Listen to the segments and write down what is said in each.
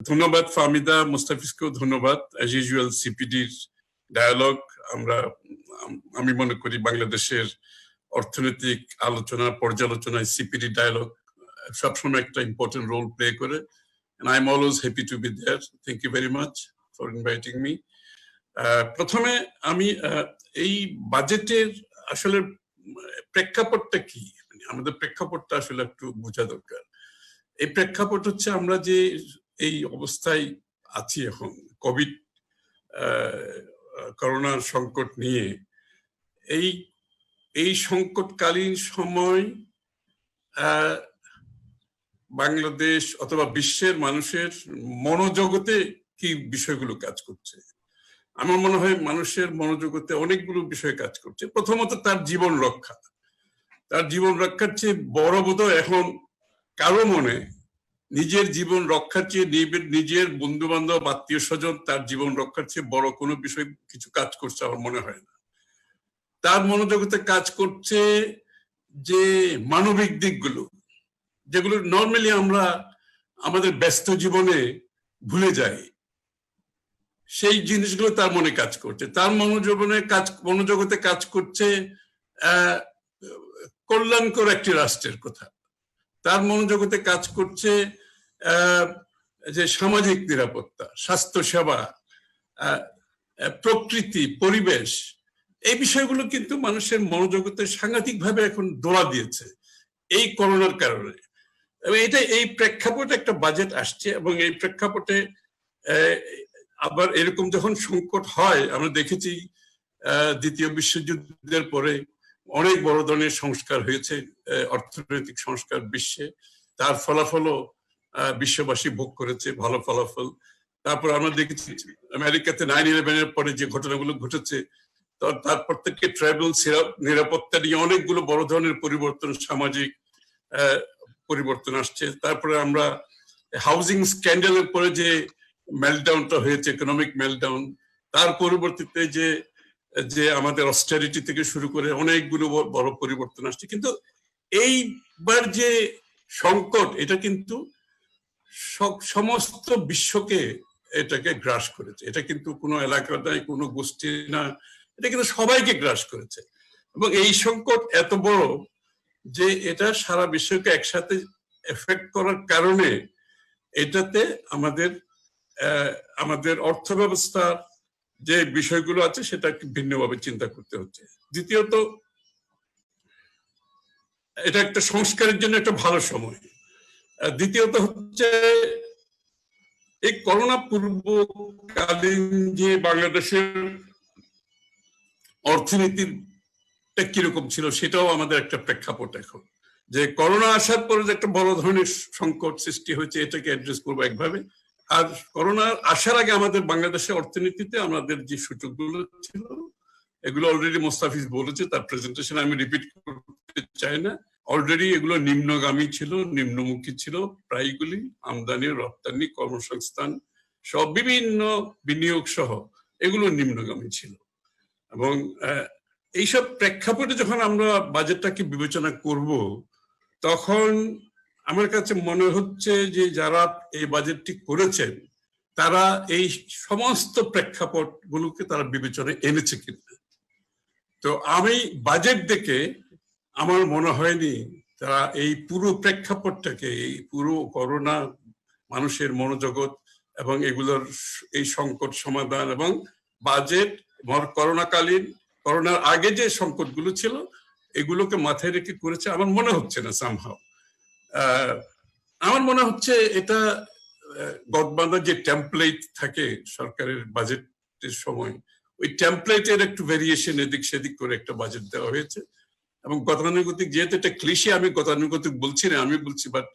ধন্যবাদ ফাহমিদা, মুস্তাফিজকেও ধন্যবাদ। As usual সিপিডির dialogue আমি মনে করি বাংলাদেশের অর্থনৈতিক আলোচনা পর্যালোচনায় সিপিডি ডায়ালগ সবসময় একটা ইম্পর্টেন্ট রোল প্লে করে। And I'm always happy to be there. Thank you very much for inviting me. প্রথমে আমি এই বাজেটের আসলে প্রেক্ষাপটটা কি, আমাদের প্রেক্ষাপটটা আসলে একটু বোঝা দরকার। এই প্রেক্ষাপট হচ্ছে আমরা যে এই অবস্থায় আছি এখন, কোভিড করোনা সংকট নিয়ে, এই সংকটকালীন সময় বাংলাদেশ অথবা বিশ্বের মানুষের মনোজগতে কি বিষয়গুলো কাজ করছে। আমার মনে হয় মানুষের মনোজগতে অনেকগুলো বিষয় কাজ করছে। প্রথমত তার জীবন রক্ষা, তার জীবন রক্ষার চেয়ে বড় বোধহয় এখন কারো মনে নিজের জীবন রক্ষার চেয়ে নিজের বন্ধু বান্ধব আত্মীয় স্বজন তার জীবন রক্ষার চেয়ে বড় কোনো বিষয় কিছু কাজ করছে আমার মনে হয় না। তার মনোজগতে কাজ করছে যে মানবিক দিকগুলো, যেগুলো নর্মালি আমরা আমাদের ব্যস্ত জীবনে ভুলে যাই, সেই জিনিসগুলো তার মনে কাজ করছে। তার মনোজগতে কাজ করছে কল্যাণকর একটি রাষ্ট্রের কথা। তার মনোজগতে কাজ করছে যে সামাজিক নিরাপত্তা, স্বাস্থ্য সেবা, প্রকৃতি, পরিবেশ, এই বিষয়গুলো কিন্তু মানুষের মনোজগতে সাংঘাতিকভাবে এখন দোলা দিয়েছে এই করোনার কারণে। এবং এই প্রেক্ষাপটে একটা বাজেট আসছে, এবং এই প্রেক্ষাপটে আবার এরকম যখন সংকট হয়, আমরা দেখেছি দ্বিতীয় বিশ্বযুদ্ধের পরে অনেক বড় ধরনের সংস্কার হয়েছে, অর্থনৈতিক সংস্কার বিশ্বে, তার ফলাফলও বিশ্ববাসী ভোগ করেছে, ভালো ফলাফল। তারপর আমরা দেখেছি আমেরিকাতে 9/11-এর পরে যে ঘটনাগুলো ঘটেছে, তারপর থেকে ট্রাইবাল নিরাপত্তা নিয়ে অনেকগুলো বড় ধরনের পরিবর্তন, সামাজিক পরিবর্তন আসছে। তারপরে আমরা হাউজিং স্ক্যান্ডালের পরে যে মেল্টডাউনটা হয়েছে, ইকোনমিক মেল্টডাউন, তার পরিবর্তিতে যে আমাদের অস্টেরিটি থেকে শুরু করে অনেকগুলো বড় পরিবর্তন আসছে। কিন্তু এইবার যে সংকট, এটা কিন্তু সমস্ত বিশ্বকে এটাকে গ্রাস করেছে। এটা কিন্তু কোনো এলাকা নাই, কোনো গোষ্ঠী না, এটা কিন্তু সবাইকে গ্রাস করেছে। এবং এই সংকট এত বড় যে এটা সারা বিশ্বকে একসাথে এফেক্ট করার কারণে এটাতে আমাদের অর্থ ব্যবস্থার যে বিষয়গুলো আছে সেটা ভিন্নভাবে চিন্তা করতে হচ্ছে। দ্বিতীয়ত, এটা একটা সংস্কারের জন্য একটা ভালো সময়। দ্বিতীয়ত হচ্ছে এই করোনা পূর্বকালীন যে বাংলাদেশের অর্থনীতিটা কিরকম ছিল সেটাও আমাদের একটা প্রেক্ষাপট এখন, যে করোনা আসার পরে যে একটা বড় ধরনের সংকট সৃষ্টি হয়েছে, এটাকে অ্যাড্রেস করবো একভাবে। আর করোনা আসার আগে আমাদের বাংলাদেশের অর্থনীতিতে আমাদের যে সূচকগুলো ছিল, এগুলো অলরেডি মোস্তাফিজ বলেছে, তার প্রেজেন্টেশন আমি রিপিট করতে চাই না। অলরেডি এগুলো নিম্নগামী ছিল, নিম্নমুখী ছিল প্রায়গুলি, আমদানি, রপ্তানি, কর্মসংস্থান সব, বিভিন্ন বিনিয়োগ সহ এগুলো নিম্নগামী ছিল। এবং এইসব প্রেক্ষাপটে যখন আমরা বাজেটটাকে বিবেচনা করব, তখন আমার কাছে মনে হচ্ছে যে যারা এই বাজেটটি করেছেন তারা এই সমস্ত প্রেক্ষাপট গুলোকে তারা বিবেচনায় এনেছে কিনা। তো আমি বাজেট দেখে আমার মনে হয়নি তারা এই পুরো প্রেক্ষাপটটাকে, এই পুরো করোনা, মানুষের মনোজগৎ এবং এগুলোর এই সংকট সমাধান এবং বাজেট করোনার আগে যে সংকটগুলো ছিল এগুলোকে মাথায় রেখে করেছে আমার মনে হচ্ছে না। সামহাও আমার মনে হচ্ছে এটা গদবাঁধা যে টেমপ্লেট থাকে সরকারের বাজেটের সময়, ওই টেমপ্লেটের একটু ভেরিয়েশন এদিক সেদিক করে একটা বাজেট দেওয়া হয়েছে। এবং গতানুগতিক, যেহেতু এটা ক্লিশে, আমি গতানুগতিক বলছি না, আমি বলছি but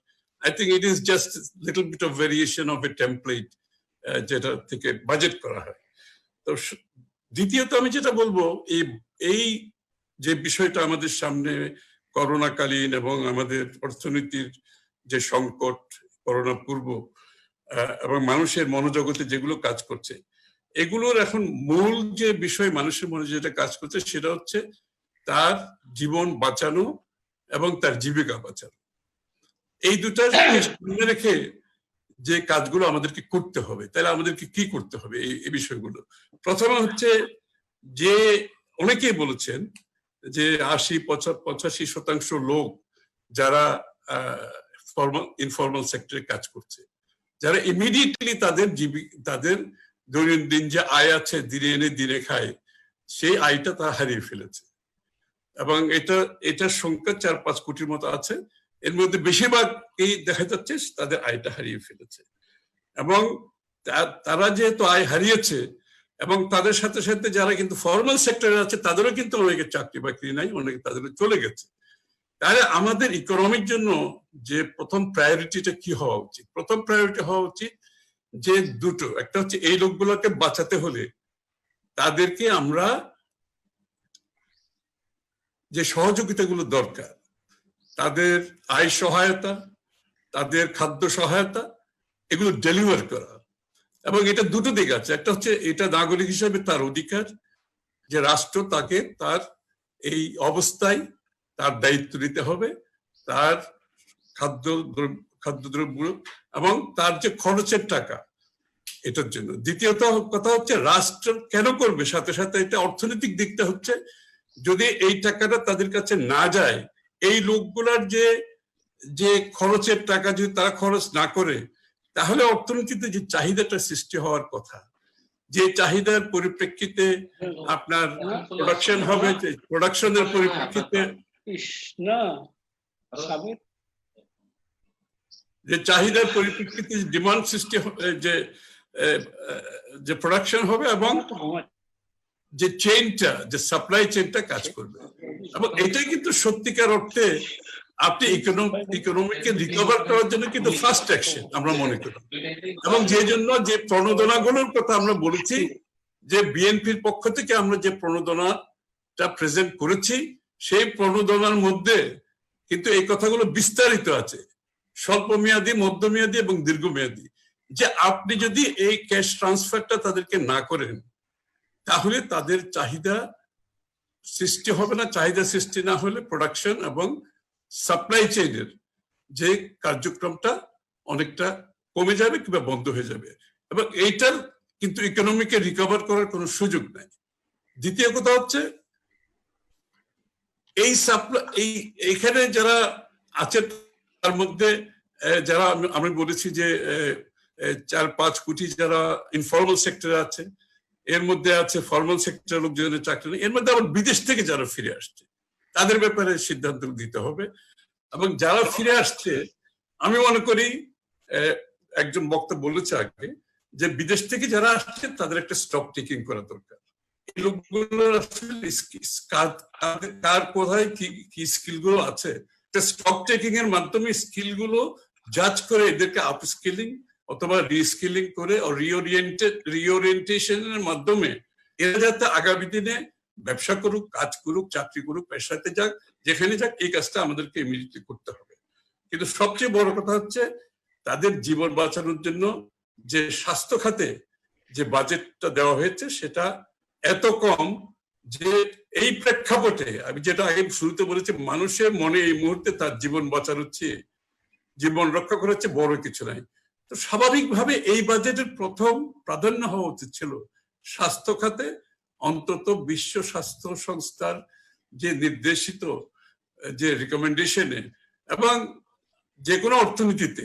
I think it is just little bit of variation of a template যেটা থেকে বাজেট করা হয়। তো দ্বিতীয়ত আমি যেটা বলবো, এই যে বিষয়টা আমাদের সামনে করোনাকালীন এবং আমাদের অর্থনীতির যে সংকট করোনা পূর্ব এবং মানুষের মনোজগতে যেগুলো কাজ করছে, এগুলোর এখন মূল যে বিষয় মানুষের মনে যেটা কাজ করছে সেটা হচ্ছে তার জীবন বাঁচানো এবং তার জীবিকা বাঁচানো। এই দুটা সামনে রেখে যে কাজগুলো আমাদেরকে করতে হবে, তাহলে আমাদেরকে কি করতে হবে এই বিষয়গুলো। প্রথমে হচ্ছে যে অনেকেই বলেছেন যে ৮০-৮৫% লোক যারা ইনফর্মাল সেক্টরে কাজ করছে, যারা ইমিডিয়েটলি তাদের দৈনন্দিন যে আয় আছে, দিনে এনে দিনে খায়, সেই আয়টা তারা হারিয়ে ফেলেছে। এবং এটার সংখ্যা ৪-৫ কোটির মতো আছে। এর মধ্যে বেশিরভাগ এই দেখা যাচ্ছে তাদের আয়টা হারিয়ে ফেলেছে। এবং তারা যেহেতু আয় হারিয়েছে, এবং তাদের সাথে সাথে যারা কিন্তু ফর্মাল সেক্টরে আছে তাদেরও কিন্তু অনেকে চাকরি বাকরি নাই, অনেকে তাদের চলে গেছে। তাহলে আমাদের ইকোনমির জন্য যে প্রথম প্রায়োরিটিটা কি হওয়া উচিত? প্রথম প্রায়োরিটি হওয়া উচিত যে দুটো, একটা হচ্ছে এই লোকগুলোকে বাঁচাতে হলে তাদেরকে আমরা যে সহযোগিতাগুলো দরকার, তাদের আয় সহায়তা, তাদের খাদ্য সহায়তা, এগুলো ডেলিভার করা। এবং এটা দুটো দিক আছে, একটা হচ্ছে এটা নাগরিক হিসেবে তার অধিকার যে রাষ্ট্র তাকে তার এই অবস্থায় তার দায়িত্ব নিতে হবে, তার খাদ্যদ্রব্য এবং তার যে খরচের টাকা এটার জন্য। দ্বিতীয়ত কথা হচ্ছে রাষ্ট্র কেন করবে, সাথে সাথে এটা অর্থনৈতিক দিকটা হচ্ছে যদি এই টাকাটা তাদের কাছে না যায়, এই লোকগুলার যে খরচের টাকা যদি তারা খরচ না করে, তাহলে অর্থনীতিতে যে চাহিদাটা সৃষ্টি হওয়ার কথা, যে চাহিদার পরিপ্রেক্ষিতে আপনার প্রোডাকশন হবে, প্রোডাকশনের পরিপ্রেক্ষিতে যে চাহিদার পরিপ্রেক্ষিতে ডিমান্ড সৃষ্টি যে প্রোডাকশন হবে, এবং যে চেইনটা, যে সাপ্লাই চেইনটা কাজ করবে। এবং এটাই কিন্তু সত্যিকার অর্থে আপনি ইকোনমিকে রিকভার করার জন্য কিন্তু ফার্স্ট অ্যাকশন আমরা মনে করি। এবং যে জন্য যে প্রণোদনাগুলোর কথা আমরা বলেছি, যে বিএনপির পক্ষ থেকে আমরা যে প্রণোদনাটা প্রেজেন্ট করেছি, সেই প্রণোদনার মধ্যে কিন্তু এই কথাগুলো বিস্তারিত আছে, স্বল্প মেয়াদী, মধ্যমেয়াদী এবং দীর্ঘমেয়াদী। যে আপনি যদি এই ক্যাশ ট্রান্সফারটা তাদেরকে না করেন, তাহলে তাদের চাহিদা সৃষ্টি হবে না। চাহিদা সৃষ্টি না হলে প্রোডাকশন এবং সাপ্লাই চেইনের যে কার্যক্রমটা অনেকটা কমে যাবে কিংবা বন্ধ হয়ে যাবে, এবং এইটার কিন্তু ইকোনমিকে রিকভার করার কোনো সুযোগ নাই। দ্বিতীয় কথা হচ্ছে এই সাপ্লাই, এইখানে যারা আছে তার মধ্যে যারা আমি বলেছি যে ৪-৫ কোটি যারা ইনফর্মাল সেক্টরে আছে, এর মধ্যে আছে ফর্মাল সেক্টরের লোকজনের চাকরি নেই, এর মধ্যে আবার বিদেশ থেকে যারা ফিরে আসছে তাদের ব্যাপারে সিদ্ধান্ত দিতে হবে। এবং যারা ফিরে আসছে, আমি মনে করি একজন বক্তা বলেছে আগে যে বিদেশ থেকে যারা আসছে তাদের একটা স্টক টেকিং করা দরকার। এই লোকগুলো কার কোথায় কি স্কিল গুলো আছে, স্টক টেকিং এর মাধ্যমে স্কিল গুলো জাজ করে এদেরকে আপস্কিলিং অথবা রিস্কিলিং করে রিওরিয়েন্টেশনের মাধ্যমে এরা যাতে আগামী দিনে ব্যবসা করুক, কাজ করুক, চাকরি করুক, পেশাতে যাক, যেখানে যাক, এই কাজটা আমাদেরকে ইমিডিয়েটলি করতে হবে। কিন্তু সবচেয়ে বড় কথা হচ্ছে তাদের জীবন বাঁচানোর জন্য যে স্বাস্থ্য খাতে যে বাজেটটা দেওয়া হয়েছে সেটা এত কম যে এই প্রেক্ষাপটে আমি যেটা আগে শুরুতে বলেছি, মানুষের মনে এই মুহূর্তে তার জীবন বাঁচানোর চেয়ে জীবন রক্ষা করার চেয়ে বড় কিছু নাই। তো স্বাভাবিকভাবে এই বাজেটের প্রথম প্রাধান্য হওয়া উচিত ছিল স্বাস্থ্য খাতে অন্তত বিশ্ব স্বাস্থ্য সংস্থার যে নির্দেশিত যে রিকমেন্ডেশনে, এবং যে কোনো অর্থনীতিতে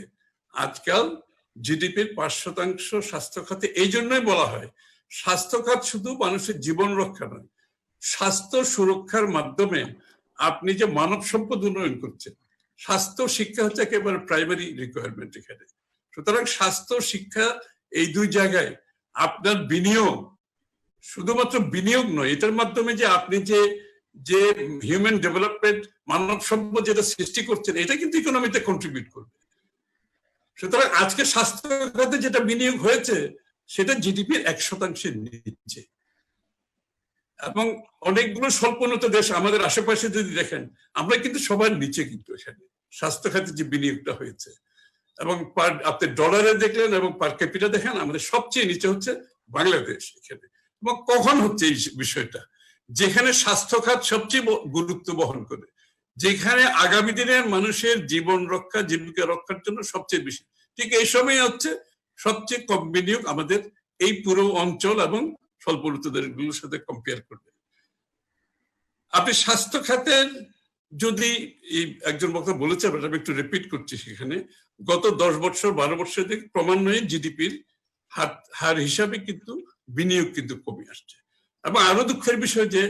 আজকাল জিডিপির ৫% স্বাস্থ্য খাতে। এই জন্যই বলা হয় স্বাস্থ্য খাত শুধু মানুষের জীবন রক্ষা নয়, স্বাস্থ্য সুরক্ষার মাধ্যমে আপনি যে মানব সম্পদ উন্নয়ন করছেন, স্বাস্থ্য শিক্ষা হচ্ছে একেবারে প্রাইমারি রিকোয়ারমেন্ট এখানে। সুতরাং স্বাস্থ্য শিক্ষা এই দুই জায়গায় আপনার বিনিয়োগ শুধুমাত্র বিনিয়োগ নয়, এটার মাধ্যমে যে আপনি যে হিউম্যান ডেভেলপমেন্ট, মানব সম্পদ যেটা সৃষ্টি করছেন, এটা কিন্তু ইকোনমিতে কন্ট্রিবিউট করবে। সুতরাং আজকে স্বাস্থ্য খাতে যেটা বিনিয়োগ হয়েছে সেটা জিডিপির ১% নিচ্ছে। এবং অনেকগুলো স্বল্পোন্নত দেশ আমাদের আশেপাশে যদি দেখেন, আমরা কিন্তু সবার নিচে কিন্তু এখানে স্বাস্থ্য খাতে যে বিনিয়োগটা হয়েছে। এবং আপনি ডলারে দেখলেন এবং পার ক্যাপিটা দেখেন, আমাদের সবচেয়ে নিচে হচ্ছে বাংলাদেশ এখানে। এবং কখন হচ্ছে এই বিষয়টা, যেখানে স্বাস্থ্য খাত সবচেয়ে গুরুত্ব বহন করে, যেখানে আগামী দিনের মানুষের জীবন রক্ষা, জীবিকা রক্ষার জন্য সবচেয়ে বেশি, ঠিক এই সময় হচ্ছে সবচেয়ে কম বিনিয়োগ আমাদের এই পুরো অঞ্চল এবং স্বল্প উন্নত দেশগুলোর সাথে কম্পেয়ার করবে। আপনি স্বাস্থ্য খাতের যদি একজন বক্তা বলেছে, আমি একটু রিপিট করছি, সেখানে গত 10 বছর 12 বছর থেকে ক্রমান্বয়ে জিডিপির হার হিসাবে কিন্তু বিনিয়োগ কিন্তু কমে আসছে। এবং আরো দুঃখের বিষয় যে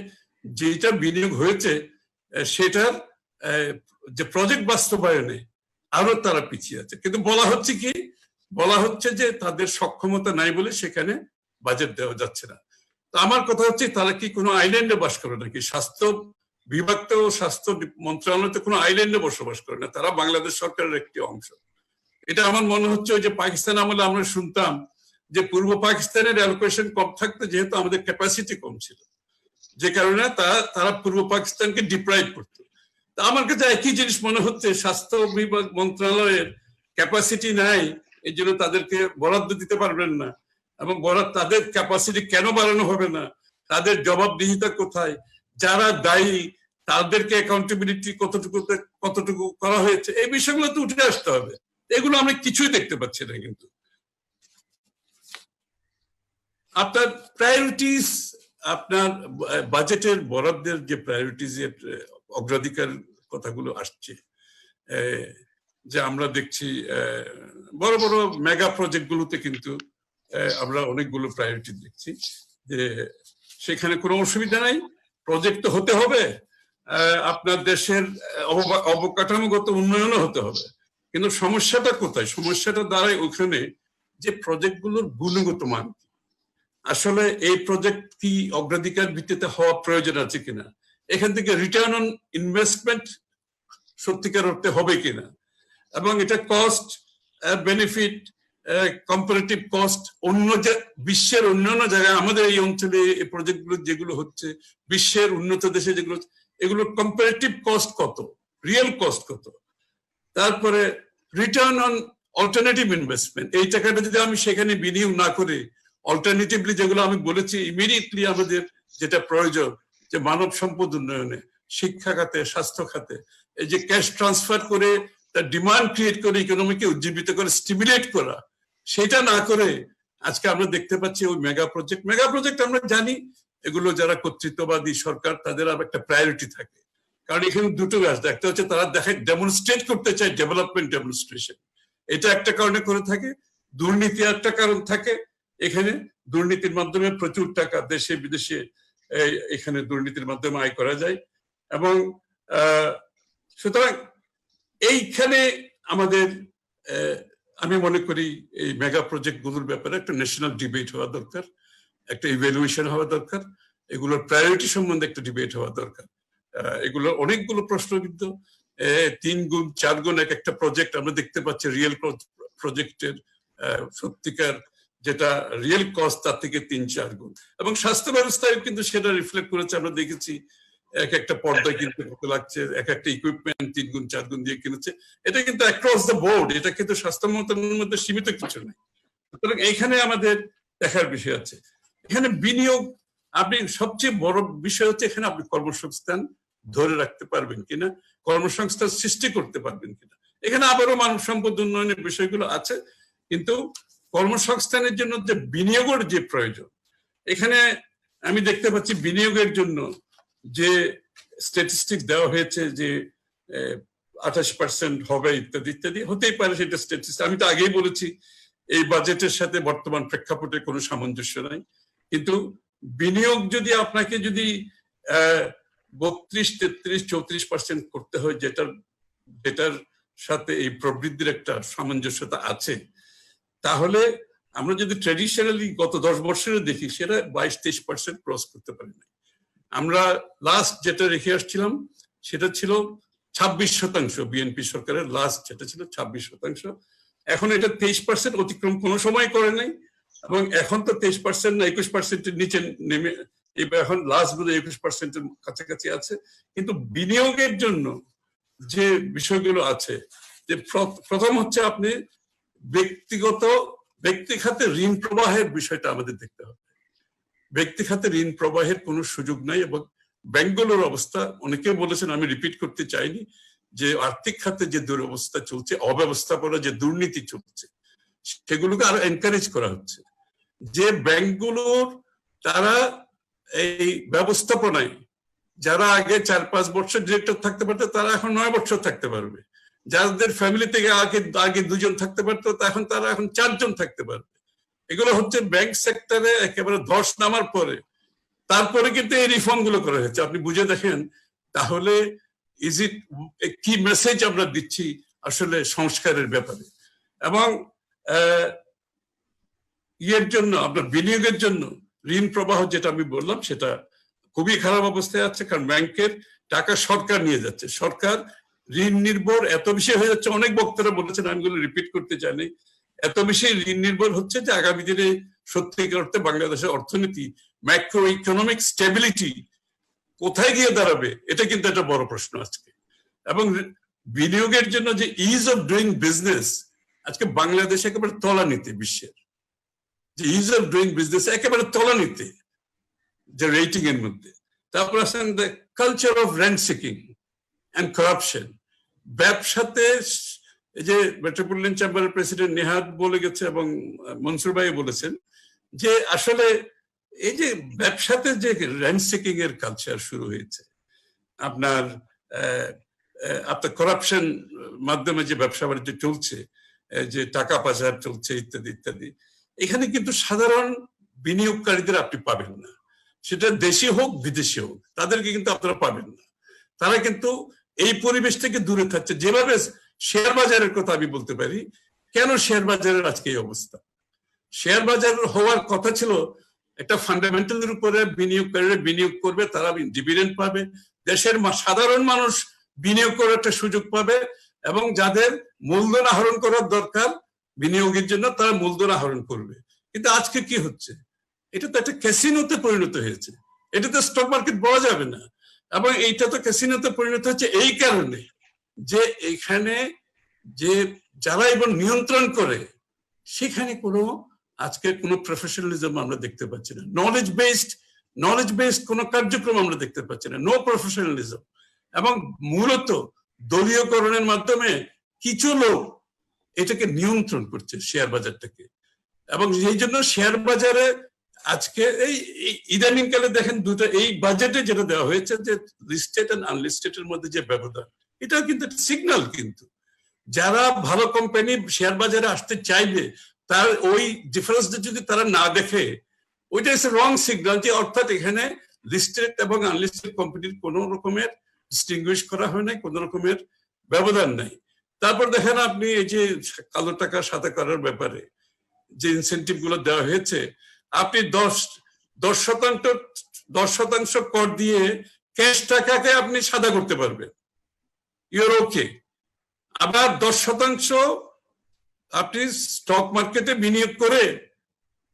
যেটা বিনিয়োগ হয়েছে সেটার যে প্রজেক্ট বাস্তবায়নে আরো তারা পিছিয়ে আছে। কিন্তু বলা হচ্ছে কি, বলা হচ্ছে যে তাদের সক্ষমতা নাই বলে সেখানে বাজেট দেওয়া যাচ্ছে না। তো আমার কথা হচ্ছে তারা কি কোনো আইল্যান্ডে বাস করে নাকি? স্বাস্থ্য বিভাগ তো, স্বাস্থ্য মন্ত্রণালয় তো কোনো আইল্যান্ডে বসবাস করে না, তারা বাংলাদেশ সরকারের একটি অংশ। এটা আমার মনে হচ্ছে ওই যে পাকিস্তান আমলে আমরা শুনতাম যে পূর্ব পাকিস্তানের অ্যালোকেশন কম থাকতো যেহেতু আমাদের ক্যাপাসিটি কম ছিল, যে কারণে তারা পূর্ব পাকিস্তানকে ডিপ্রাইভ করতো। তা আমার কাছে একই জিনিস মনে হচ্ছে, স্বাস্থ্য বিভাগ মন্ত্রণালয়ের ক্যাপাসিটি নাই, এই জন্য তাদেরকে বরাদ্দ দিতে পারবেন না। এবং তাদের ক্যাপাসিটি কেন বাড়ানো হবে না, তাদের জবাবদিহিতা কোথায়, যারা দায়ী তাদেরকে অ্যাকাউন্টেবিলিটি কতটুকু করা হয়েছে, এই বিষয়গুলো তো উঠে আসতে হবে। এগুলো আমরা কিছুই দেখতে পাচ্ছি না। কিন্তু আপনার প্রায়োরিটিস, আপনার বাজেটের বরাদ্দের যে প্রায়োরিটিস এর অগ্রাধিকার কথাগুলো আসছে, যে আমরা দেখছি বড় বড় মেগা প্রজেক্ট গুলোতে কিন্তু আমরা অনেকগুলো প্রায়োরিটি দেখছি, যে সেখানে কোনো অসুবিধা নাই, প্রজেক্ট তো হতে হবে, আপনার দেশের অবকাঠামোগত উন্নয়নও হতে হবে। কিন্তু সমস্যাটা কোথায়? সমস্যাটা দাঁড়ায় ওখানে যে প্রজেক্টগুলোর গুণগত মান, আসলে এই প্রজেক্ট কি অগ্রাধিকার ভিত্তিতে হওয়া প্রয়োজন আছে কিনা, এখান থেকে রিটার্ন অন ইনভেস্টমেন্ট সত্যিকার অর্থে হবে কিনা, এবং এটা কস্ট বেনিফিট কম্পারেটিভ কস্ট অন্য যে বিশ্বের অন্যান্য জায়গায় আমাদের এই অঞ্চলে এই প্রজেক্টগুলো যেগুলো হচ্ছে বিশ্বের উন্নত দেশে যেগুলো, এগুলোর কম্পারেটিভ কস্ট কত, রিয়েল কস্ট কত, তারপরে রিটার্ন অন অল্টারনেটিভ ইনভেস্টমেন্ট, এই টাকাটা যদি আমি সেখানে বিনিয়োগ না করে অল্টারনেটিভলি যেগুলো আমি বলেছি ইমিডিয়েটলি আমাদের যেটা প্রয়োজন, যে মানব সম্পদ উন্নয়নে, শিক্ষা খাতে, স্বাস্থ্য খাতে, এই যে ক্যাশ ট্রান্সফার করে তার ডিমান্ড ক্রিয়েট করে ইকোনমিকে উজ্জীবিত করে স্টিমুলেট করা, সেটা না করে আজকে আমরা দেখতে পাচ্ছি ওই মেগা প্রজেক্ট আমরা জানি এগুলো যারা কর্তৃত্ববাদী সরকার তাদের আবার একটা প্রায়োরিটি থাকে, কারণ এখানে দুটো আসবে, একটা হচ্ছে তারা দেখায় ডেমনস্ট্রেট করতে চায়, ডেভেলপমেন্ট ডেমনস্ট্রেশন, এটা একটা কারণে করে থাকে, দুর্নীতি একটা কারণ থাকে, এখানে দুর্নীতির মাধ্যমে প্রচুর টাকা দেশে বিদেশে এখানে দুর্নীতির মাধ্যমে আয় করা যায়। এবং সুতরাং এইখানে আমাদের আমি মনে করি এই মেগা প্রজেক্ট গুলোর ব্যাপারে একটা ন্যাশনাল ডিবেট হওয়া দরকার, একটা ইভ্যালুয়েশন হওয়া দরকার, এগুলোর প্রায়োরিটি সম্বন্ধে একটা ডিবেট হওয়া দরকার। এগুলো অনেকগুলো প্রশ্নবিদ্ধ, 3 গুণ 4 গুণ এক একটা প্রজেক্ট আমরা দেখতে পাচ্ছি, রিয়েল প্রজেক্টের সত্যিকার যেটা রিয়েল কস্ট তার থেকে 3-4 গুণ। এবং স্বাস্থ্য ব্যবস্থায় কিন্তু সেটা রিফ্লেক্ট করেছে, আমরা দেখেছি এক একটা পর্দায় কিনতে কত লাগছে, এক একটা ইকুইপমেন্ট 3 গুণ 4 গুণ দিয়ে কিনেছে, এটা কিন্তু অ্যাক্রস দ্য বোর্ড, এটা কিন্তু স্বাস্থ্য মন্ত্রণালয়ের মধ্যে সীমিত কিছু নেই। সুতরাং এইখানে আমাদের দেখার বিষয় আছে। এখানে বিনিয়োগ, আপনি সবচেয়ে বড় বিষয় হচ্ছে এখানে আপনি কর্মসংস্থান ধরে রাখতে পারবেন কিনা, কর্মসংস্থান সৃষ্টি করতে পারবেন কিনা। এখানে আবারও মানব সম্পদ উন্নয়নের বিষয়গুলো আছে, কিন্তু কর্মসংস্থানের জন্য যে বিনিয়োগের যে প্রয়োজন, এখানে আমি দেখতে পাচ্ছি বিনিয়োগের জন্য যে স্ট্যাটিস্টিক্স দেওয়া হয়েছে যে 28% হবে ইত্যাদি ইত্যাদি, হতেই পারে সেটা স্ট্যাটিস্টিক্স, আমি তো আগেই বলেছি এই বাজেটের সাথে বর্তমান প্রেক্ষাপটে কোনো সামঞ্জস্য নাই। কিন্তু বিনিয়োগ যদি আপনাকে যদি 32, 33, 34% করতে হয়, যেটার সাথে এই প্রবৃদ্ধির একটা সামঞ্জস্যতা আছে, তাহলে আমরা যদি ট্রেডিশনালি গত 10 বছরে দেখি সেটা 22-23% ক্রস করতে পারি না। আমরা লাস্ট যেটা রেখে আসছিলাম সেটা ছিল 26%, বিএনপি সরকারের লাস্ট যেটা ছিল 26%, এখন এটা 23% অতিক্রম কোনো সময় করে নাই, এবং এখন তো 23% না 21%-এর নিচে নেমে এখন লাস্ট বোধ 21%-এর কাছাকাছি আছে। কিন্তু বিনিয়োগের জন্য যে বিষয়গুলো আছে, যে প্রথম হচ্ছে আপনি ব্যক্তি খাতে ঋণ প্রবাহের বিষয়টা আমাদের দেখতে হবে। ব্যক্তি খাতে ঋণ প্রবাহের কোনো সুযোগ নাই, এবং ব্যাংকগুলোর অবস্থা অনেকে বলেছেন, আমি রিপিট করতে চাইনি, যে আর্থিক খাতে যে দুরবস্থা চলছে, অব্যবস্থাপনা যে দুর্নীতি চলছে, সেগুলোকে আরো এনকারেজ করা হচ্ছে, যে ব্যাংকগুলোর তারা এই ব্যবস্থাপনায় যারা আগে 4-5 বছর ডিরেক্টর থাকতে পারতো তারা এখন 9 বছর থাকতে পারবে, যাদের ফ্যামিলি থেকে আগে 2 জন থাকতে পারতো তারা এখন 4 জন থাকতে পারবে। এগুলো হচ্ছে ব্যাংক সেক্টরে একেবারে ধস নামার পরে, তারপরে কিন্তু এই রিফর্ম গুলো করা হয়েছে। আপনি বুঝে দেখেন তাহলে কি মেসেজ আমরা দিচ্ছি আসলে সংস্কারের ব্যাপারে। এবং ইয়ের জন্য আপনার বিনিয়োগের জন্য ঋণ প্রবাহ যেটা আমি বললাম সেটা খুবই খারাপ অবস্থায় আছে, কারণ ব্যাংকের টাকা সরকার নিয়ে যাচ্ছে, সরকার ঋণ নির্ভর এত বেশি হয়ে যাচ্ছে। অনেক বক্তারা বলেছেন, আমি এগুলো রিপিট করতে চাই, এত বেশি ঋণ নির্ভর হচ্ছে যে আগামী দিনে সত্যিকার অর্থে বাংলাদেশের অর্থনীতি ম্যাক্রো ইকোনমিক স্টেবিলিটি কোথায় গিয়ে দাঁড়াবে, এটা কিন্তু একটা বড় প্রশ্ন আজকে। এবং বিনিয়োগের জন্য যে ইজ অফ ডুইং বিজনেস, আজকে বাংলাদেশ একেবারে তলানিতে, বিশ্বের যে ইজ অফ ডুইং বিজনেস একেবারে তলানিতে যে রেটিং এর মধ্যে। তারপর আসেন the culture of rent seeking and corruption. ব্যবসাতে এই যে মেট্রোপলিটন চেম্বারের প্রেসিডেন্ট নেহাত বলে গেছে এবং মনসুর ভাই বলেছেন যে আসলে এই যে ব্যবসাতে যে রেন্ট সিকিং এর কালচার শুরু হয়েছে, আপনার করাপশন মাধ্যমে যে ব্যবসা বাণিজ্য চলছে, যে টাকা পাচার চলছে ইত্যাদি ইত্যাদি, এখানে কিন্তু সাধারণ বিনিয়োগকারীদের আপনি পাবেন না, সেটা দেশি হোক বিদেশি হোক, তাদেরকে কিন্তু আপনারা পাবেন না। তারা কিন্তু এই পরিবেশ থেকে দূরে থাকছে। যেভাবে শেয়ার বাজারের কথা আমি বলতে পারি, কেন শেয়ার বাজারের আজকে এই অবস্থা? শেয়ার বাজার হওয়ার কথা ছিল একটা ফান্ডামেন্টালের উপরে বিনিয়োগকারীরা বিনিয়োগ করবে, তারা ডিভিডেন্ড পাবে, দেশের সাধারণ মানুষ বিনিয়োগ করার একটা সুযোগ পাবে, এবং যাদের মূলধন আহরণ করার দরকার বিনিয়োগের জন্য তারা মূলধন আহরণ করবে। কিন্তু আজকে কি হচ্ছে? এটা তো একটা ক্যাসিনোতে পরিণত হয়েছে, এটা তো স্টক মার্কেট বলা যাবে না। এবং এইটা তো ক্যাসিনোতে পরিণত হচ্ছে এই কারণে যে এখানে যে যারা এবং নিয়ন্ত্রণ করে সেখানে কোনো আজকে কোনো প্রফেশনালিজম আমরা দেখতে পাচ্ছি না, নলেজ বেসড কোনো কার্যক্রম আমরা দেখতে পাচ্ছি না, নো প্রফেশনালিজম। এবং মূলত দলীয়করণের মাধ্যমে কিছু লোক এটাকে নিয়ন্ত্রণ করছে শেয়ার বাজারটাকে। এবং এই জন্য শেয়ার বাজারে আজকে এই ইদানিং কালে দেখেন দুটো, এই বাজেটে যেটা দেওয়া হয়েছে যে লিস্টেড এন্ড আনলিস্টেডের মধ্যে যে ব্যবধান, এটাও কিন্তু সিগন্যাল। কিন্তু যারা ভালো কোম্পানি শেয়ার বাজারে আসতে চাইবে তার ওই ডিফারেন্সটা যদি তারা না দেখে, ওইটা হচ্ছে রং সিগন্যাল, যে অর্থাৎ এখানে লিস্টেড এবং আনলিস্টেড কোম্পানির কোনো রকমের ডিস্টিংগুইশ করা হয় নাই, কোনো রকমের ব্যবধান নাই। তারপর দেখেন আপনি এই যে কালো টাকা সাদা করার ব্যাপারে যে ইনসেন্টিভ গুলো দেওয়া হয়েছে, আপনি 10% কর দিয়ে ক্যাশ টাকাকে আপনি সাদা করতে পারবেন, ইউর ওকে। আবার 10% আপনি স্টক মার্কেটে বিনিয়োগ করে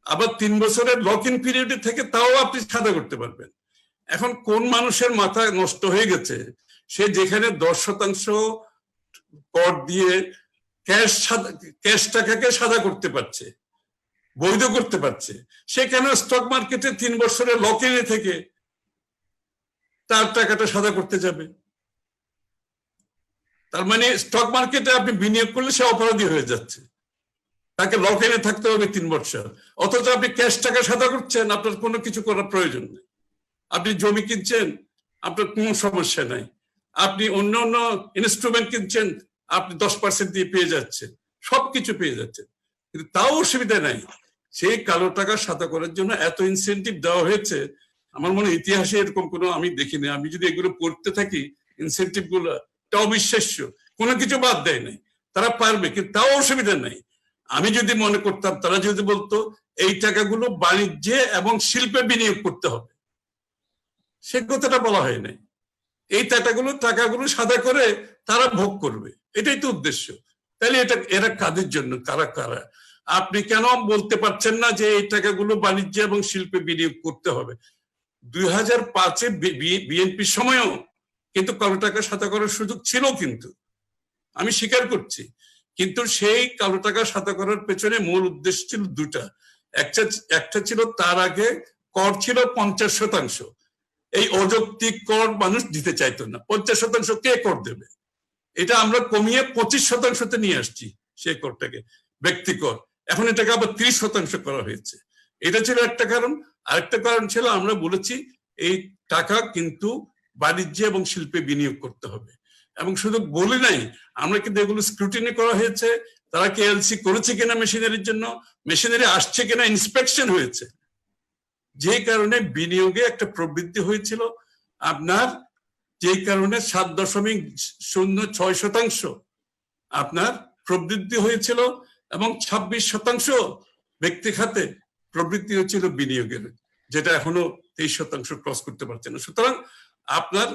আবার 3 বছরের লক ইন পিরিয়ডে থেকে তাও আপনি সাদা করতে পারবেন। এখন কোন মানুষের মাথা নষ্ট হয়ে গেছে, সে যেখানে 10% কর দিয়ে ক্যাশ টাকাকে সাদা করতে পারছে, বৈধ করতে পারছে, সে কেন স্টক মার্কেটে 3 বছরের লক ইনে থেকে তার টাকাটা সাদা করতে যাবে? তার মানে স্টক মার্কেটে আপনি বিনিয়োগ করলে সে অপরাধী হয়ে যাচ্ছে, তাকে লক ইনে থাকতে হবে 3 বছর। অথচ আপনি ক্যাশ টাকা সাদা করছেন, আপনার কোনো কিছু করার প্রয়োজন নেই। আপনি জমি কিনছেন, আপনার কোনো সমস্যা নাই। আপনি অন্য অন্য ইনস্ট্রুমেন্ট কিনছেন, আপনি 10% দিয়ে পেয়ে যাচ্ছেন, সবকিছু পেয়ে যাচ্ছেন, কিন্তু তাও অসুবিধা নাই। সেই কালো টাকা সাদা করার জন্য এত ইনসেন্টিভ দেওয়া হয়েছে, আমার মনে হয় ইতিহাসে এরকম কোনো আমি দেখিনি। আমি যদি এগুলো পড়তে থাকি ইনসেন্টিভ গুলো, এটা অবিশ্বাস্য, কোনো কিছু বাদ দেয় নাই। তারা পারবে, কিন্তু তাও অসুবিধা নাই। আমি যদি মনে করতাম, তারা যদি বলতো এই টাকাগুলো বাণিজ্যে এবং শিল্পে বিনিয়োগ করতে হবে, সে কথাটা বলা হয় নাই। এই টাকাগুলো সাদা করে তারা ভোগ করবে, এটাই তো উদ্দেশ্য। তাহলে এরা কাদের জন্য, কারা? আপনি কেন বলতে পারছেন না যে এই টাকাগুলো বাণিজ্য এবং শিল্পে বিনিয়োগ করতে হবে? 2005-এ বিএনপির সময়ও কিন্তু কালো টাকা সাদা করার সুযোগ ছিল, কিন্তু আমি স্বীকার করছি। কিন্তু সেই কালো টাকা সাদা করার পেছনে মূল উদ্দেশ্য ছিল দুটা। একটা ছিল তার আগে কর ছিল 50%। এই অযৌক্তিক কর মানুষ দিতে চাইতো না। 50% কে কর দেবে? এটা আমরা কমিয়ে 25%-তে নিয়ে আসছি সেই করটাকে, ব্যক্তি কর। এখন এটাকে আবার 30% করা হয়েছে। এটা ছিল একটা কারণ। আরেকটা কারণ ছিল আমরা বলেছি এই টাকা কিন্তু বাণিজ্য এবং শিল্পে বিনিয়োগ করতে হবে, এবং শুধু বলি নাই, আমরা কিন্তু এগুলো স্ক্রুটিনি করা হয়েছে, তারা কেএলসি করেছে কিনা মেশিনারির জন্য, মেশিনারি আসছে কিনা ইন্সপেকশন হয়েছে, যে কারণে বিনিয়োগে একটা প্রবৃদ্ধি হয়েছিল আপনার, যে কারণে 7.06% আপনার প্রবৃদ্ধি হয়েছিল, এবং 26% ব্যক্তি খাতে প্রবৃদ্ধি হয়েছিল বিনিয়োগের, যেটা এখনো 23% ক্রস করতে পারছে না। সুতরাং আপনার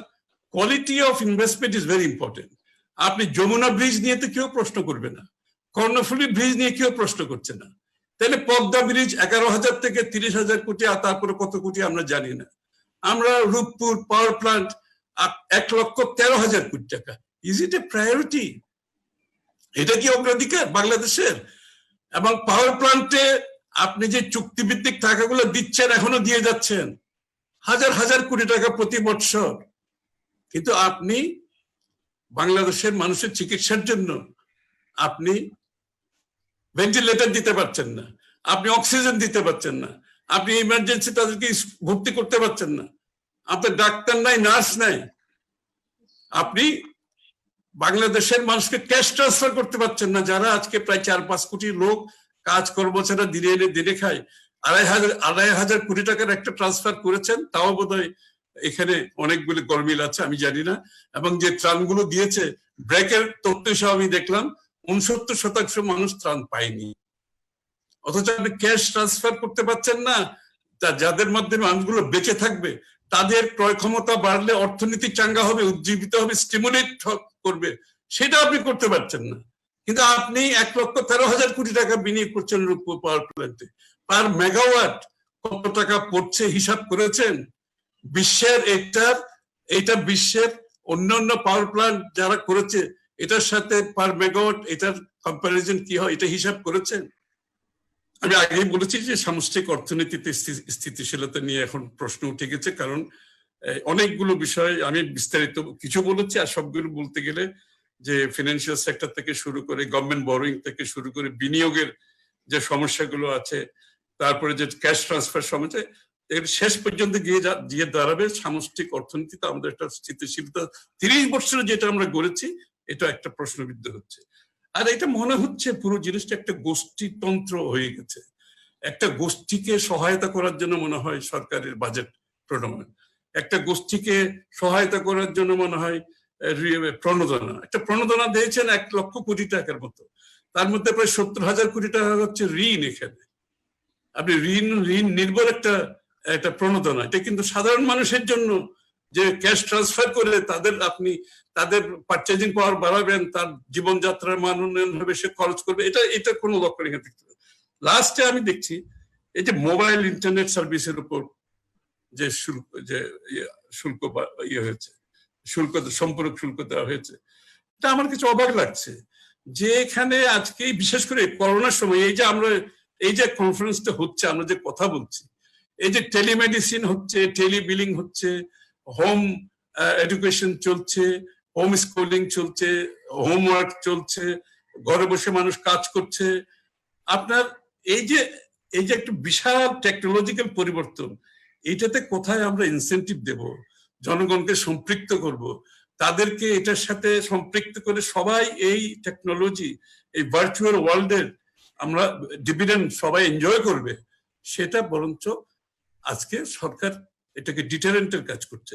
quality of investment is very important. আপনি যমুনা ব্রিজ নিয়ে তো কেউ প্রশ্ন করবে না, কর্ণফুলী ব্রিজ নিয়ে কেউ প্রশ্ন করছে না, তাহলে পদ্মা ব্রিজ 11,000 থেকে 30,000 কোটি, আর তারপরে কত কোটি আমরা জানি না। আমরা রূপপুর পাওয়ার প্লান্ট 1,13,000 কোটি টাকা, ইজ ইট এ প্রায়োরিটি? এটা কি অগ্রাধিকার বাংলাদেশের? এবং পাওয়ার প্লান্টে আপনি যে চুক্তিভিত্তিক টাকাগুলো দিচ্ছেন, এখনো দিয়ে যাচ্ছেন হাজার হাজার কোটি টাকা প্রতি বছর, কিন্তু আপনি বাংলাদেশের মানুষের চিকিৎসার জন্য আপনি ভেন্টিলেটর দিতে পারছেন না, আপনি অক্সিজেন দিতে পারছেন না, আপনি ইমার্জেন্সি তাদেরকে ভর্তি করতে পারছেন না, আপনার ডাক্তার নাই, নার্স নাই, আপনি বাংলাদেশের মানুষকে ক্যাশ ট্রান্সফার করতে পারছেন না, যারা আজকে প্রায় 4-5 কোটি লোক কাজ কর্ম ছাড়া দিনে এনে দিনে খায়। 2,500 কোটি টাকার একটা ট্রান্সফার করেছেন, তাও বোধহয় এখানে অনেকগুলি গরমিল আছে, আমি জানি না। এবং যে ত্রাণগুলো দিয়েছে, ব্রেকের তথ্য হিসাবে আমি দেখলাম 69% মানুষ ত্রাণ পায়নি। অথচ আপনি ক্যাশ ট্রান্সফার করতে পারছেন না, যাদের মাধ্যমে মানুষগুলো বেঁচে থাকবে, তাদের ক্রয় ক্ষমতা বাড়লে অর্থনীতি চাঙ্গা হবে, উজ্জীবিত হবে, স্টিমুলেট করবে, সেটা আপনি করতে পারছেন না। কিন্তু আপনি 1,13,000 কোটি টাকা বিনিয়োগ করছেন রূপপুর পাওয়ার প্ল্যান্টে, পার মেগাওয়াট কত টাকা পড়ছে হিসাব করেছেন? বিশ্বের এটা বিশ্বের অন্যান্য পাওয়ার প্ল্যান্ট যারা করেছে এটার সাথে পার মেগাওয়াট এটার কম্পারিজন কি হয়, এটা হিসাব করেছেন? আমি আগেই বলেছি যে সামষ্টিক অর্থনীতিতে স্থিতিশীলতা নিয়ে এখন প্রশ্ন উঠে গেছে, কারণ অনেকগুলো বিষয় আমি বিস্তারিত কিছু বলেছি, আর সবগুলো বলতে গেলে যে ফিনান্সিয়াল সেক্টর থেকে শুরু করে গভর্নমেন্ট বরোইং থেকে শুরু করে বিনিয়োগের যে সমস্যাগুলো আছে, তারপরে যে ক্যাশ ট্রান্সফার সমস্যা, এর শেষ পর্যন্ত গিয়ে দাঁড়াবে সামষ্টিক অর্থনীতিতে আমাদের একটা স্থিতিশীলতা 30 বছরে যেটা আমরা গড়েছি, এটা একটা প্রশ্নবিদ্ধ হচ্ছে। আর এটা মনে হচ্ছে পুরো জিনিসটা একটা গোষ্ঠীতন্ত্র হয়ে গেছে, একটা গোষ্ঠীকে সহায়তা করার জন্য মনে হয় সরকারের বাজেট প্রণয়ন, একটা গোষ্ঠীকে সহায়তা করার জন্য মনে হয় প্রণোদনা, একটা প্রণোদনা দিয়েছেন 1 লক্ষ কোটি টাকার মতো, তার মধ্যে প্রায় 70,000 কোটি টাকা হচ্ছে ঋণ। এখানে আপনি ঋণ নির্ভর একটা প্রণোদনা, এটা কিন্তু সাধারণ মানুষের জন্য, যে ক্যাশ ট্রান্সফার করে তাদের পারচেজিং পাওয়ার বাড়াবেন, তার জীবনযাত্রার মান উন্নয়ন হবে, সে খরচ করবে, এটা কোনো লক্ষ্য রেখে দেখতে হবে। লাস্টে আমি দেখছি এই যে মোবাইল ইন্টারনেট সার্ভিসের উপর যে শুল্ক হয়েছে, সম্পূরক শুল্ক দেওয়া হয়েছে, এটা আমার কিছু অবাক লাগছে। যে এখানে আজকে বিশেষ করে করোনার সময় এই যে কনফারেন্সটা হচ্ছে, আমরা যে কথা বলছি, এই যে টেলিমেডিসিন হচ্ছে, টেলিবিলিং হচ্ছে, হোম এডুকেশন চলছে, হোম স্কুলিং চলছে, হোমওয়ার্ক চলছে, ঘরে বসে মানুষ কাজ করছে, আপনার এই যে একটা বিশাল টেকনোলজিক্যাল পরিবর্তন, এইটাতে কোথায় আমরা ইনসেন্টিভ দেব, জনগণকে সম্পৃক্ত করব, তাদেরকে এটার সাথে সম্পৃক্ত করে সবাই এই টেকনোলজি, এই ভার্চুয়াল ওয়ার্ল্ডের আমরা ডিভিডেন্ড সবাই এনজয় করবে, সেটা বরঞ্চ আজকে সরকার এটাকে ডিটারেন্টের কাজ করছে।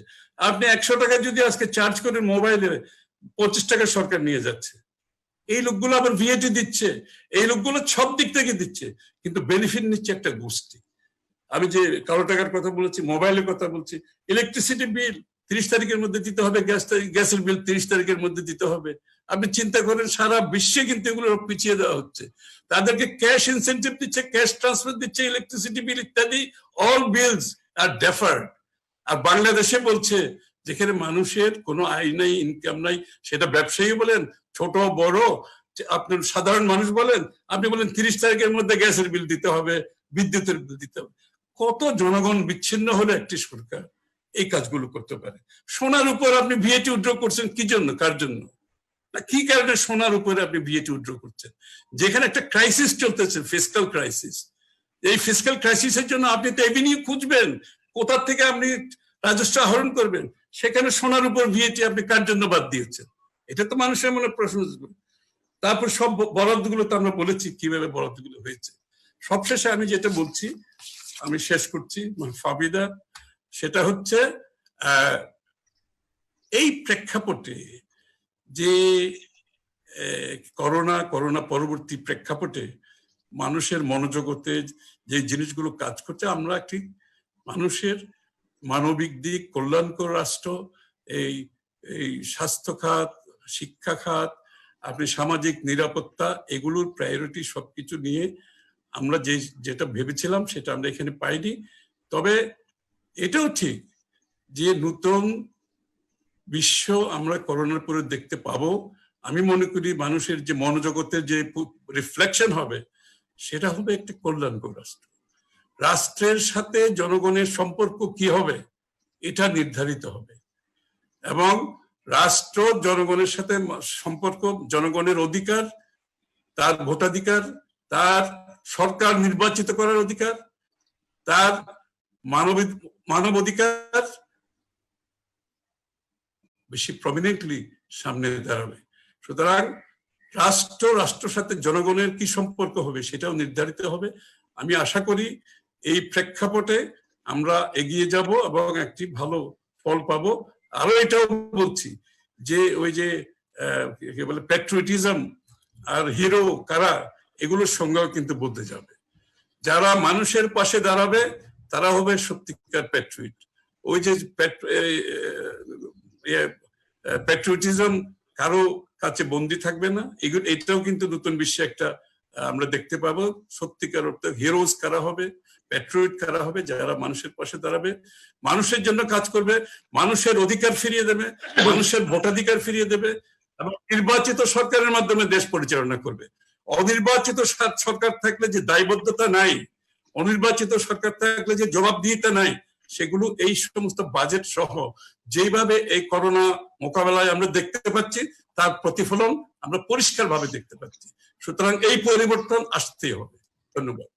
আপনি 100 টাকা যদি আজকে চার্জ করেন মোবাইলে, 25 টাকা সরকার নিয়ে যাচ্ছে। এই লোকগুলো আবার ভিএটি দিচ্ছে, এই লোকগুলো সব দিক থেকে দিচ্ছে, কিন্তু বেনিফিট নিচ্ছে একটা গোষ্ঠী। আমি যে কালো টাকার কথা বলেছি, মোবাইলের কথা বলছি, ইলেকট্রিসিটি বিল 30 তারিখের মধ্যে দিতে হবে, গ্যাসের বিল 30 তারিখের মধ্যে দিতে হবে। আপনি চিন্তা করেন সারা বিশ্বে কিন্তু এগুলো পিছিয়ে দেওয়া হচ্ছে, তাদেরকে ক্যাশ ইনসেন্টিভ দিচ্ছে, ক্যাশ ট্রান্সফার দিচ্ছে, ইলেকট্রিসিটি বিল ইত্যাদি, অল বিলস আর ডেফার্ড। আর বাংলাদেশে বলছে যেখানে মানুষের কোনো আয় নাই, ইনকাম নাই, সেটা ব্যবসায়ী বলেন, ছোট বড়, আপনার সাধারণ মানুষ বলেন, আপনি বলেন 30 তারিখের মধ্যে গ্যাসের বিল দিতে হবে, বিদ্যুতের বিল দিতে হবে। কত জনগণ বিচ্ছিন্ন হলে একটি সরকার এই কাজগুলো করতে পারে? সোনার উপর আপনি ভিএটি উইথড্র করছেন কি জন্য, কার জন্য? না কি কারণে সোনার উপরে আপনি ভিএটি উইথড্র করছেন, যেখানে একটা ক্রাইসিস চলতেছে, ফিসক্যাল ক্রাইসিস। এই ফিসক্যাল ক্রাইসিসের জন্য আপনি তো এভিনিউ খুঁজবেন, কোথা থেকে আপনি রাজস্ব আহরণ করবেন। সেখানে সোনার উপর ভিএটি আপনি কার জন্য বাদ দিয়েছেন? এটা তো মানুষের মনে প্রশ্ন। তারপর সব বরাদ্দগুলো তো আমরা বলেছি কিভাবে বরাদ্দগুলো হয়েছে। সবশেষে আমি যেটা বলছি, আমি শেষ করছি ফাবিদা, সেটা হচ্ছে এই প্রেক্ষাপটে যে করোনা পরবর্তী প্রেক্ষাপটে মানুষের মনোজগতে যে জিনিসগুলো কাজ করছে, আমরা ঠিক মানুষের মানবিক দিক, কল্যাণকর রাষ্ট্র, এই স্বাস্থ্য খাত, শিক্ষা খাত, আপনি সামাজিক নিরাপত্তা, এগুলোর প্রায়োরিটি সবকিছু নিয়ে আমরা যেটা ভেবেছিলাম সেটা আমরা এখানে পাইনি। তবে এটাও ঠিক যে নতুন বিশ্ব আমরা করোনার পরে দেখতে পাবো। আমি মনে করি মানুষের যে মনোজগতের যে রিফ্লেকশন হবে সেটা হবে একটি কল্যাণকর রাষ্ট্র। রাষ্ট্রের সাথে জনগণের সম্পর্ক কি হবে এটা নির্ধারিত হবে, এবং রাষ্ট্র জনগণের সাথে সম্পর্ক, জনগণের অধিকার, তার ভোটাধিকার, তার সরকার নির্বাচিত করার অধিকার, তার মানব অধিকার বেশি প্রমিনেন্টলি সামনে দাঁড়াবে। সুতরাং রাষ্ট্রের সাথে জনগণের কি সম্পর্ক হবে সেটাও নির্ধারিত হবে। আমি আশা করি এই প্রেক্ষাপটে আমরা এগিয়ে যাব এবং একটি ভালো ফল পাবো। আরো এটাও বলছি যে ওই যে কি বলে প্যাট্রিয়টিজম আর হিরো কারা, এগুলোর সংজ্ঞাও কিন্তু বদলে যাবে। যারা মানুষের পাশে দাঁড়াবে তারা হবে সত্যিকার প্যাট্রিয়ট। ওই যে প্যাট্রিয়টিজম কারো কাছে বন্দী থাকবে না, এটাও কিন্তু নতুন বিশ্বে একটা আমরা দেখতে পাবো। সত্যিকার অর্থে হিরোজ কারা হবে, প্যাট্রিয়ট কারা হবে, যারা মানুষের পাশে দাঁড়াবে, মানুষের জন্য কাজ করবে, মানুষের অধিকার ফিরিয়ে দেবে, মানুষের ভোটাধিকার ফিরিয়ে দেবে, এবং নির্বাচিত সরকারের মাধ্যমে দেশ পরিচালনা করবে। অনির্বাচিত সরকার থাকলে যে দায়বদ্ধতা নাই, অনির্বাচিত সরকার থাকলে যে জবাবদিহিতা নাই, সেগুলো এই সমস্ত বাজেট সহ যেভাবে এই করোনা মোকাবেলায় আমরা দেখতে পাচ্ছি তার প্রতিফলন আমরা পরিষ্কারভাবে দেখতে পাচ্ছি। সুতরাং এই পরিবর্তন আসতেই হবে। ধন্যবাদ।